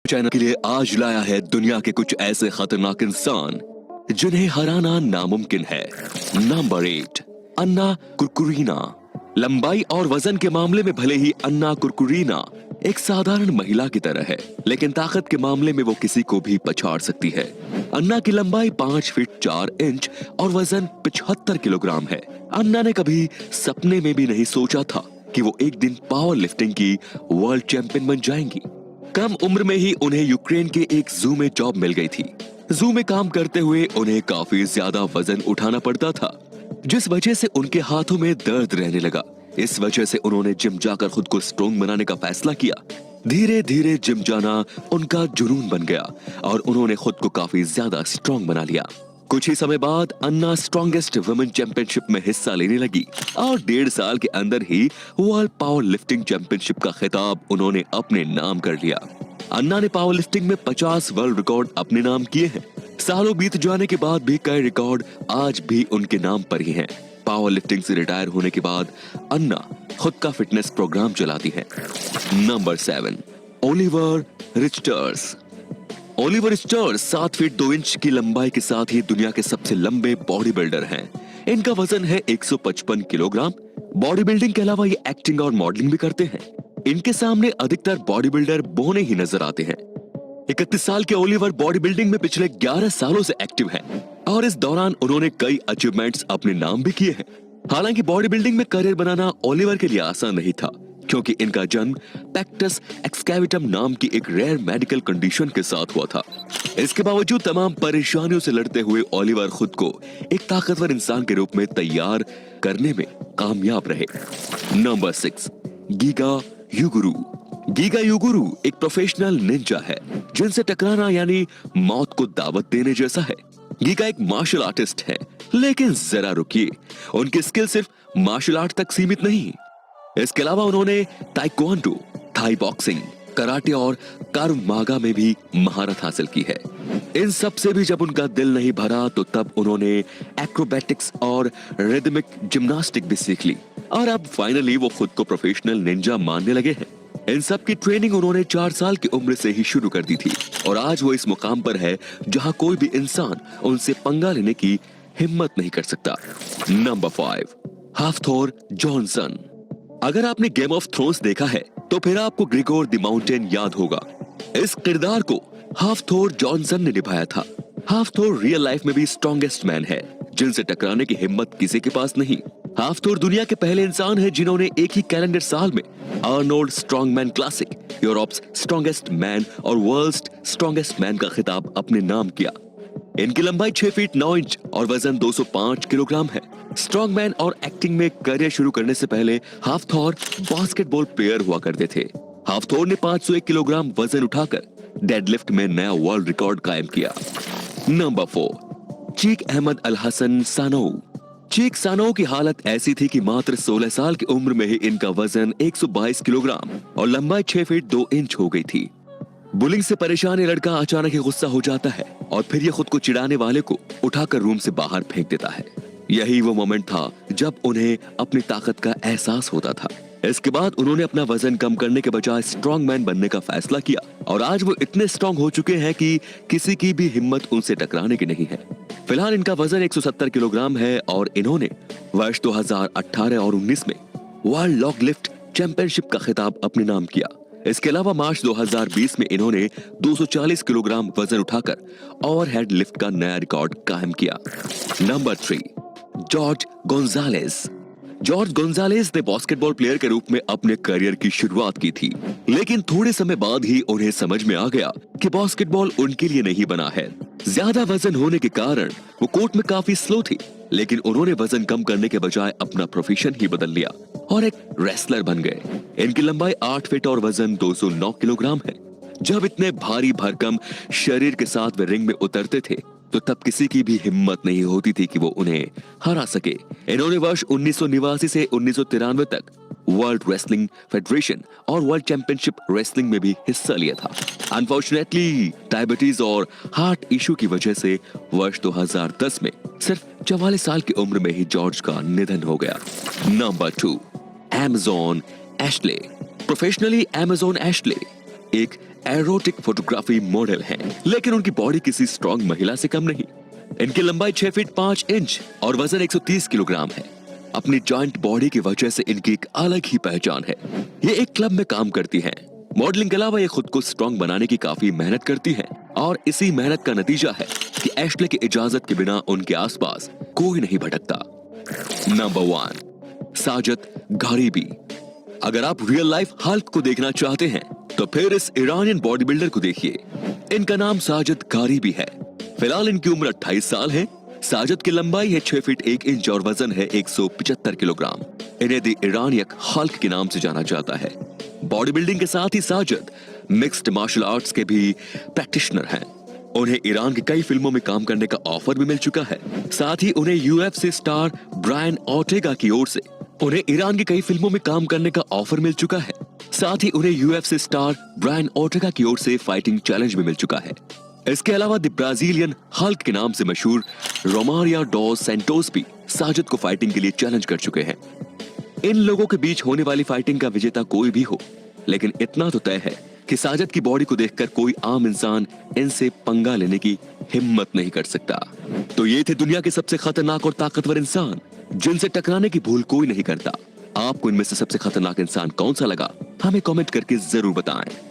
Channel के लिए आज लाया है दुनिया के कुछ ऐसे खतरनाक इंसान जिन्हें हराना नामुमकिन है। नंबर 8, अन्ना कुरकुरीना। लंबाई और वजन के मामले में भले ही अन्ना कुरकुरीना एक साधारण महिला की तरह है, लेकिन ताकत के मामले में वो किसी को भी पछाड़ सकती है। अन्ना की लंबाई 5 फीट 4 इंच और वजन 75 किलोग्राम है। अन्ना ने कभी सपने में भी नहीं सोचा था कि वो एक दिन पावर लिफ्टिंग की वर्ल्ड चैंपियन बन जाएंगी। कम उम्र में ही उन्हें यूक्रेन के एक जू में जॉब मिल गई थी। जू में काम करते हुए उन्हें काफी ज्यादा वजन उठाना पड़ता था, जिस वजह से उनके हाथों में दर्द रहने लगा। इस वजह से उन्होंने जिम जाकर खुद को स्ट्रॉन्ग बनाने का फैसला किया। धीरे धीरे जिम जाना उनका जुनून बन गया और उन्होंने खुद को काफी ज्यादा स्ट्रॉन्ग बना लिया। कुछ ही समय बाद अन्ना स्ट्रॉन्गेस्ट वुमेन चैंपियनशिप में हिस्सा लेने लगी और 1.5 साल के अंदर ही वर्ल्ड पावर लिफ्टिंग चैंपियनशिप का खिताब उन्होंने अपने नाम कर लिया। अन्ना ने पावर लिफ्टिंग में 50 वर्ल्ड रिकॉर्ड अपने नाम किए हैं। सालों बीत जाने के बाद भी कई रिकॉर्ड आज भी उनके नाम पर ही हैं। पावर लिफ्टिंग से रिटायर होने के बाद अन्ना खुद का फिटनेस प्रोग्राम चलाती है। Number 7, Oliver Richards. Oliver Richards 7 feet 2 inch की लंबाई के साथ ही दुनिया के सबसे लंबे बॉडी बिल्डर हैं। इनका वजन है 155 किलोग्राम। बॉडी बिल्डिंग के अलावा ये एक्टिंग और मॉडलिंग भी करते हैं। इनके सामने अधिकतर बॉडी बिल्डर बौने ही नजर आते हैं। 31 साल के ओलिवर बॉडी बिल्डिंग में पिछले 11 सालों से एक्टिव हैं और इस दौरान उन्होंने कई अचीवमेंट्स अपने नाम भी किए हैं। हालांकि बॉडी बिल्डिंग में करियर बनाना ओलिवर के लिए आसान नहीं था, क्योंकि इनका जन्म पैक्टस एक्सकैविटम नाम की एक रेयर मेडिकल कंडीशन के साथ हुआ था। इसके बावजूद तमाम परेशानियों से लड़ते हुए ओलिवर खुद को एक ताकतवर इंसान के रूप में तैयार करने में कामयाब रहे। Number 6, Giga Yuguru. Giga Yuguru एक प्रोफेशनल निंजा है, जिनसे टकराना यानी मौत को दावत देने जैसा है। गीगा एक मार्शल आर्टिस्ट है, लेकिन जरा रुकिए, उनकी स्किल सिर्फ मार्शल आर्ट तक सीमित नहीं। इसके अलावा उन्होंने ताइक्वांडो, थाई बॉक्सिंग, कराटे और कार्व मागा में भी महारत हासिल की है। इन सब से भी जब उनका दिल नहीं भरा तो तब उन्होंने एक्रोबैटिक्स और रिदमिक जिम्नास्टिक भी सीख ली और अब फाइनली वो खुद को प्रोफेशनल निंजा मानने लगे हैं। इन सब की ट्रेनिंग उन्होंने 4 साल की उम्र से ही शुरू कर दी थी और आज वो इस मुकाम पर है जहां कोई भी इंसान उनसे पंगा लेने की हिम्मत नहीं कर सकता। Number 5, Hafthor Johnson. अगर आपने गेम ऑफ थ्रोन्स देखा है तो फिर आपको ग्रेगोर द माउंटेन याद होगा। इस किरदार को हाफ्थोर जॉनसन ने निभाया था। हाफ्थोर रियल लाइफ में भी स्ट्रॉन्गेस्ट मैन है, जिनसे टकराने की हिम्मत किसी के पास नहीं। हाफ्थोर दुनिया के पहले इंसान है जिन्होंने एक ही कैलेंडर साल में Arnold strongman classic, Europe's strongest man और वर्ल्ड्स स्ट्रॉन्गेस्ट मैन का खिताब अपने नाम किया। इनकी लंबाई 6 फीट 9 इंच और वजन 205 किलोग्राम है। स्ट्रॉन्गमैन और एक्टिंग में करियर शुरू करने से पहले हाफ्थोर बास्केटबॉल प्लेयर हुआ करते थे। हाफ्थोर ने 501 किलोग्राम वजन उठाकर डेडलिफ्ट में नया वर्ल्ड रिकॉर्ड कायम किया। नंबर 4, चीक अहमद अल हसन सानोऊ। चीक सानोऊ की हालत ऐसी थी कि मात्र 16 साल की उम्र में ही इनका वजन 122 किलोग्राम और लंबाई 6 फीट 2 इंच हो गई थी। बुलिंग से परेशान ये लड़का अचानक ही गुस्सा हो जाता है और फिर ये खुद को चिढ़ाने वाले को उठाकर रूम से बाहर फेंक देता है। यही वो मोमेंट था जब उन्हें अपनी ताकत का एहसास होता था। इसके बाद उन्होंने अपना वजन कम करने के बजाय स्ट्रॉन्ग मैन बनने का फैसला किया और आज वो इतने स्ट्रॉन्ग हो चुके हैं कि किसी की भी हिम्मत उनसे टकराने की नहीं है। फिलहाल इनका वजन 170 किलोग्राम है और इन्होंने वर्ष 2018 और 19 में वर्ल्ड लॉग लिफ्ट चैंपियनशिप का खिताब अपने नाम किया। इसके अलावा मार्च 2020 में इन्होंने 240 किलोग्राम वजन उठाकर ओवरहेड लिफ्ट का नया रिकॉर्ड कायम किया। Number 3, George Gonzales. George Gonzales ने बास्केटबॉल प्लेयर के रूप में अपने करियर की शुरुआत की थी, लेकिन थोड़े समय बाद ही उन्हें समझ में आ गया कि बास्केटबॉल उनके लिए नहीं बना है। ज्यादा वजन होने के कारण वो कोर्ट में काफी स्लो थी, लेकिन उन्होंने वजन कम करने के बजाय अपना प्रोफेशन ही बदल लिया और एक रेसलर बन गए। इनकी लंबाई 8 फीट और वजन 209 किलोग्राम है। जब इतने भारी भरकम शरीर के साथ वे रिंग में उतरते थे तो तब किसी की भी हिम्मत नहीं होती थी कि वो उन्हें हरा सके। इन्होंने वर्ष 1989 से 1993 तक वर्ल्ड रेसलिंग फेडरेशन और वर्ल्ड चैंपियनशिप रेसलिंग में भी हिस्सा लिया था। अनफॉर्चुनेटली डायबिटीज और हार्ट इशू की वजह से वर्ष 2010 में सिर्फ 44 साल की उम्र में ही जॉर्ज का निधन हो गया। Number 2, Amazon Ashley. Professionally Amazon Ashley एक एरोटिक फोटोग्राफी मॉडल हैं, लेकिन उनकी बॉडी किसी स्ट्रॉन्ग महिला से कम नहीं। इनकी लंबाई 6 फीट 5 इंच और वजन 130 किलोग्राम है। अपनी जॉइंट बॉडी की वजह से इनकी एक अलग ही पहचान है। ये एक क्लब में काम करती हैं। मॉडलिंग के अलावा ये खुद को स्ट्रॉन्ग बनाने की काफी मेहनत करती हैं और इसी मेहनत का नतीजा है कि एश्ले की इजाजत के बिना उनके आसपास कोई नहीं भटकता। नंबर 1, साजिद घारीबी। अगर आप रियल लाइफ हल्क को देखना चाहते हैं तो फिर इस ईरानियन बॉडी बिल्डर को देखिए। इनका नाम साजिद घारीबी है। फिलहाल इनकी उम्र 28 साल है। साजिद की लंबाई है 6 फीट 1 इंच और वजन है 175 किलोग्राम। इन्हें द ईरानियक हल्क के नाम से जाना जाता है। बॉडी बिल्डिंग के साथ ही साजिद मिक्स्ड मार्शल आर्ट्स के भी प्रैक्टिशनर हैं। उन्हें ईरान की कई फिल्मों में काम करने का ऑफर भी मिल चुका है। साथ ही उन्हें यूएफसी स्टार ब्रायन ऑर्टेगा की ओर से उन्हें ईरान की कई फिल्मों में काम करने का ऑफर मिल चुका है। साथ ही उन्हें यूएफसी स्टार ब्रायन ऑर्टेगा की ओर से फाइटिंग चैलेंज भी मिल चुका है। इसके अलावा द ब्राजीलियन हल्क के नाम से मशहूर रोमारियो डॉस सैंटोस भी साजिद को फाइटिंग के लिए चैलेंज कर चुके हैं। इन लोगों के बीच होने वाली फाइटिंग का विजेता कोई भी हो, लेकिन इतना तो तय है कि साजिद की बॉडी को देखकर कोई आम इंसान इनसे पंगा लेने की हिम्मत नहीं कर सकता। तो ये थे दुनिया के सबसे खतरनाक और ताकतवर इंसान, जिनसे टकराने की भूल कोई नहीं करता। आपको इनमें से सबसे खतरनाक इंसान कौन सा लगा, हमें कमेंट करके जरूर बताएं।